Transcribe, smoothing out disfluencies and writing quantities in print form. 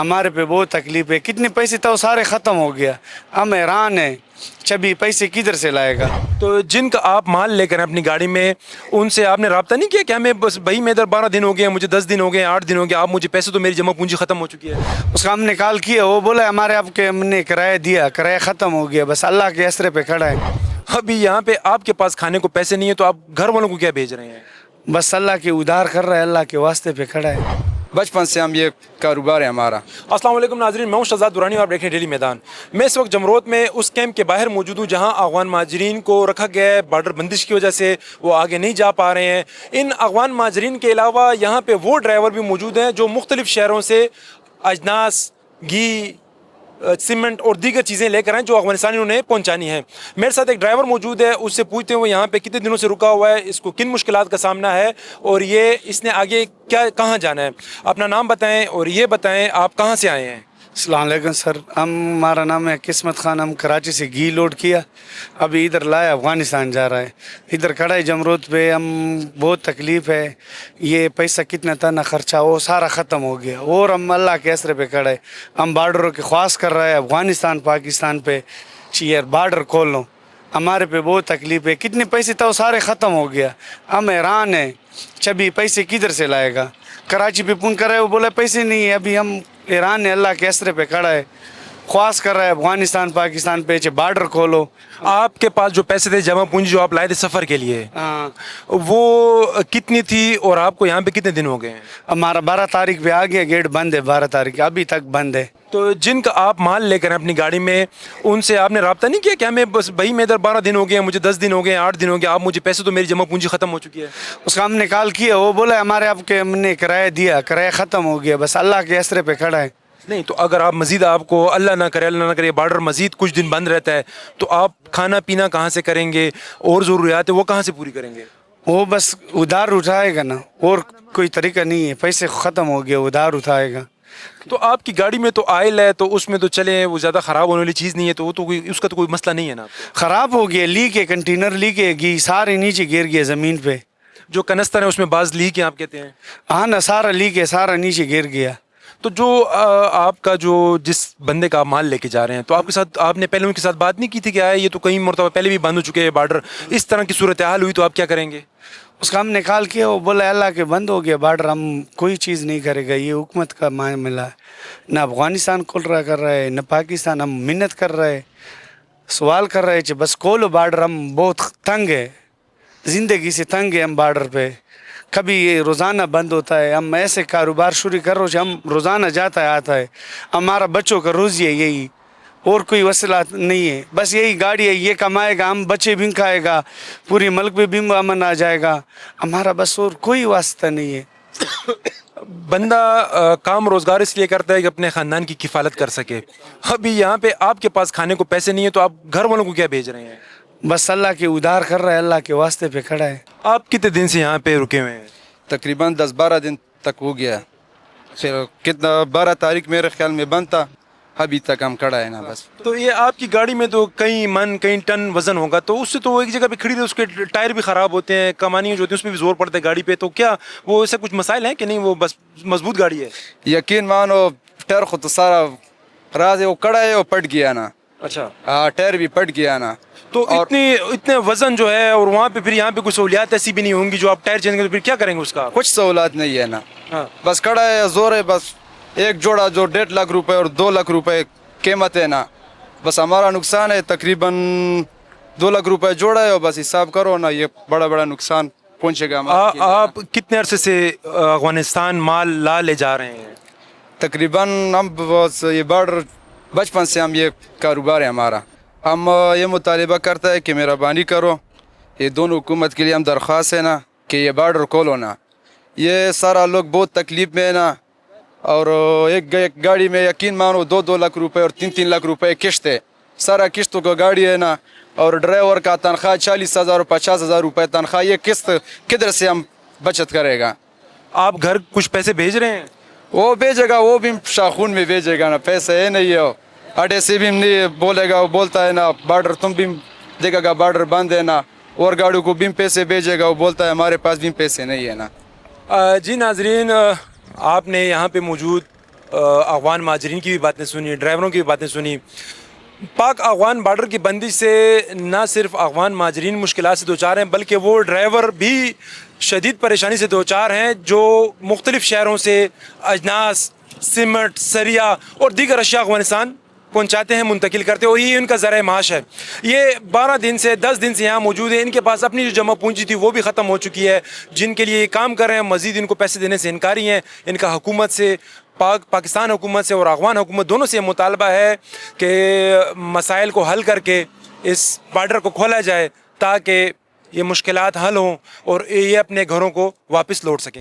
ہمارے پہ بہت تکلیف ہے. کتنے پیسے تھا وہ سارے ختم ہو گیا. ہم حیران ہیں چبھی پیسے کدھر سے لائے گا. تو جن کا آپ مال لے کر ہیں اپنی گاڑی میں ان سے آپ نے رابطہ نہیں کیا کہ ہمیں بس بھائی میں ادھر 12 دن ہو گئے ہیں, مجھے 10 دن ہو گئے ہیں, 8 دن ہو گئے, آپ مجھے پیسے تو میری جمع پونجی ختم ہو چکی ہے. اس کا ہم نے کال کیا, وہ بولا ہمارے آپ کے ہم نے کرایہ دیا, کرایہ ختم ہو گیا, بس اللہ کے اسرے پہ کھڑا ہے. ابھی یہاں پہ آپ کے پاس کھانے کو پیسے نہیں ہیں تو آپ گھر والوں کو کیا بھیج رہے ہیں؟ بس اللہ کے ادھار کر رہا ہے, اللہ کے واسطے پہ کھڑا ہے. بچپن سے ہم یہ کاروبار ہے ہمارا. السلام علیکم ناظرین, میں ہوں شہزاد درانی اور آپ دیکھ رہے ہیں ڈیلی میدان. میں اس وقت جمروت میں اس کیمپ کے باہر موجود ہوں جہاں افغان مہاجرین کو رکھا گیا ہے. بارڈر بندش کی وجہ سے وہ آگے نہیں جا پا رہے ہیں. ان افغان مہاجرین کے علاوہ یہاں پہ وہ ڈرائیور بھی موجود ہیں جو مختلف شہروں سے اجناس, گھی, سیمنٹ اور دیگر چیزیں لے کر آئیں جو افغانستانیوں نے پہنچانی ہیں. میرے ساتھ ایک ڈرائیور موجود ہے, اس سے پوچھتے ہیں وہ یہاں پہ کتنے دنوں سے رکا ہوا ہے, اس کو کن مشکلات کا سامنا ہے اور یہ اس نے آگے کہاں جانا ہے. اپنا نام بتائیں اور یہ بتائیں آپ کہاں سے آئے ہیں. السلام علیکم سر, ہمارا نام ہے قسمت خان. ہم کراچی سے گھی لوڈ کیا, ابھی ادھر لایا, افغانستان جا رہا ہے. ادھر کھڑا ہے جمروت پہ. ہم بہت تکلیف ہے, یہ پیسہ کتنا تھا نہ خرچہ وہ سارا ختم ہو گیا, اور ہم اللہ کے اسرے پہ کھڑے. ہم بارڈروں کی خواہش کر رہے ہیں افغانستان پاکستان پہ چیئر بارڈر کھول لو. ہمارے پہ بہت تکلیف ہے. کتنے پیسے تھا وہ سارے ختم ہو گیا. ہم حیران ہیں چبھی پیسے کدھر سے لائے گا. کراچی پہ فون کر رہے, وہ بولا پیسے نہیں ہے. ابھی ہم ایران ہے, اللہ کے اسرے پہ کھڑا ہے, خواہش کر رہا ہے افغانستان پاکستان پہ بارڈر کھولو. آپ کے پاس جو پیسے تھے جمع پونجی جو آپ لائے تھے سفر کے لیے وہ کتنی تھی اور آپ کو یہاں پہ کتنے دن ہو گئے ہیں؟ ہمارا 12 تاریخ پہ آ گیا, گیٹ بند ہے 12 تاریخ, ابھی تک بند ہے. تو جن کا آپ مال لے کر ہیں اپنی گاڑی میں ان سے آپ نے رابطہ نہیں کیا کہ ہمیں بس بھائی میں ادھر 12 دن ہو گئے ہیں, مجھے 10 دن ہو گئے ہیں, 8 دن ہو گئے, آپ مجھے پیسے تو میری جمع پونجی ختم ہو چکی ہے. اس کا ہم نے کال کیا, وہ بولا ہمارے آپ کے ہم نے کرایہ دیا, کرایہ ختم ہو گیا, بس اللہ کے اسرے پہ کھڑا ہے. نہیں تو اگر آپ مزید آپ کو اللہ نہ کرے بارڈر مزید کچھ دن بند رہتا ہے تو آپ کھانا پینا کہاں سے کریں گے اور ضروریات وہ کہاں سے پوری کریں گے؟ وہ بس ادھار اٹھائے گا نا, اور کوئی طریقہ نہیں ہے. پیسے ختم ہو گیا, ادھار اٹھائے گا. تو آپ کی گاڑی میں تو آئل ہے تو اس میں تو چلے, وہ زیادہ خراب ہونے والی چیز نہیں ہے, تو وہ تو کوئی اس کا تو کوئی مسئلہ نہیں ہے نا. خراب ہو گیا, لیک ہے, کنٹینر لیک ہے, گھی سارے نیچے گر گیا زمین پہ. جو کنستر ہے اس میں بعض لیک ہے آپ کہتے ہیں؟ ہاں نا, سارا لیک ہے, سارا نیچے گر گیا. تو جو آپ کا جو جس بندے کا آپ مال لے کے جا رہے ہیں تو آپ کے ساتھ آپ نے پہلے ان کے ساتھ بات نہیں کی تھی کہ آئے یہ تو کئی مرتبہ پہلے بھی بند ہو چکے ہیں بارڈر, اس طرح کی صورتحال ہوئی تو آپ کیا کریں گے؟ اس کا ہم نے کال کیا, وہ بولا اللہ کے بند ہو گیا بارڈر, ہم کوئی چیز نہیں کرے گا, یہ حکومت کا معاملہ ہے. نہ افغانستان کھول رہا کر رہا ہے نہ پاکستان. ہم منت کر رہے, سوال کر رہے کہ بس کھولو بارڈر. ہم بہت تنگ ہے, زندگی سے تنگ ہے ہم بارڈر پہ. کبھی یہ روزانہ بند ہوتا ہے. ہم ایسے کاروبار شروع کر رہے ہم روزانہ جاتا ہے آتا ہے. ہمارا بچوں کا روزی ہے یہی, اور کوئی وسیلہ نہیں ہے. بس یہی گاڑی ہے, یہ کمائے گا, ہم بچے بھی کھائے گا, پوری ملک پہ بھی امن آ جائے گا. ہمارا بس اور کوئی واسطہ نہیں ہے. بندہ کام روزگار اس لیے کرتا ہے کہ اپنے خاندان کی کفالت کر سکے. ابھی یہاں پہ آپ کے پاس کھانے کو پیسے نہیں ہے تو آپ گھر والوں کو کیا بھیج رہے ہیں؟ بس اللہ کے ادھار کر رہا ہے, اللہ کے واسطے پہ کھڑا ہے. آپ کتنے دن سے یہاں پہ رکے ہوئے ہیں؟ تقریباً 10-12 دن تک ہو گیا. پھر کتنا 12 تاریخ میرے خیال میں بند تھا, ابھی تک ہم کھڑا ہے نا بس. تو یہ آپ کی گاڑی میں تو کئی من کئی ٹن وزن ہوگا, تو اس سے تو وہ ایک جگہ پہ کھڑی رہے, اس کے ٹائر بھی خراب ہوتے ہیں, کمانی جو ہوتی ہے اس میں بھی زور پڑتا ہے گاڑی پہ. تو کیا وہ ایسا کچھ مسائل ہیں کہ نہیں, وہ بس مضبوط گاڑی ہے؟ یقین مانو ٹائر خود تو سارا راز ہے, وہ کڑا ہے, وہ پٹ گیا نا. اچھا, ہاں ٹائر بھی پٹ گیا نا. تو اتنے وزن جو ہے, اور وہاں پہ پھر یہاں پہ کوئی سہولیات ایسی بھی نہیں ہوں گی جو آپ ٹائر چینج کریں, پھر کیا کریں گے اس کا؟ کچھ سہولت نہیں ہے نا. ہاں, بس کڑا ہے, زور ہے. بس ایک جوڑا جو 1.5 لاکھ روپے اور 2 لاکھ روپے قیمت ہے نا. بس ہمارا نقصان ہے تقریباً 2 لاکھ روپے جوڑا ہے, اور بس حساب کرو نا, یہ بڑا نقصان پہنچے گا. آپ کتنے عرصے سے افغانستان مال لے جا رہے ہیں؟ تقریباً ہم یہ بارڈر بچپن سے ہم یہ کاروبار ہے ہمارا. ہم یہ مطالبہ کرتا ہے کہ مہربانی کرو, یہ دونوں حکومت کے لیے ہم درخواست ہے نا کہ یہ بارڈر کھولو نا. یہ سارا لوگ بہت تکلیف میں ہے نا, اور ایک گاڑی میں یقین مانو 2 لاکھ روپے اور 3 لاکھ روپے قسط ہے. سارا قسطوں کا گاڑی ہے نا, اور ڈرائیور کا تنخواہ 40,000 اور 50,000 روپے تنخواہ. یہ قسط کدھر سے ہم بچت کرے گا؟ آپ گھر کچھ پیسے بھیج رہے ہیں؟ وہ بھیجے گا, وہ بھی شاخون میں بھیجے گا نا, پیسے ہے نہیں ہے. اڈے سے بھی نہیں بولے گا, وہ بولتا ہے نا بارڈر تم بھی دیکھے گا بارڈر بند ہے نا, اور گاڑیوں کو بھی پیسے بھیجے گا, وہ بولتا ہے ہمارے پاس بھی پیسے نہیں ہے نا. جی ناظرین, آپ نے یہاں پہ موجود افغان مہاجرین کی بھی باتیں سنی, ڈرائیوروں کی بھی باتیں سنی. پاک افغان بارڈر کی بندش سے نہ صرف افغان مہاجرین مشکلات سے دوچار ہیں بلکہ وہ ڈرائیور بھی شدید پریشانی سے دوچار ہیں جو مختلف شہروں سے اجناس, سیمنٹ, سریا اور دیگر اشیاء افغانستان پہنچاتے ہیں, منتقل کرتے ہیں, اور یہ ان کا ذرائع معاش ہے. یہ 12 دن سے 10 دن سے یہاں موجود ہیں, ان کے پاس اپنی جو جمع پونجی تھی وہ بھی ختم ہو چکی ہے, جن کے لیے یہ کام کر رہے ہیں, مزید ان کو پیسے دینے سے انکاری ہیں. ان کا حکومت سے, پاکستان حکومت سے اور افغان حکومت دونوں سے یہ مطالبہ ہے کہ مسائل کو حل کر کے اس بارڈر کو کھولا جائے تاکہ یہ مشکلات حل ہوں اور یہ اپنے گھروں کو واپس لوٹ سکیں.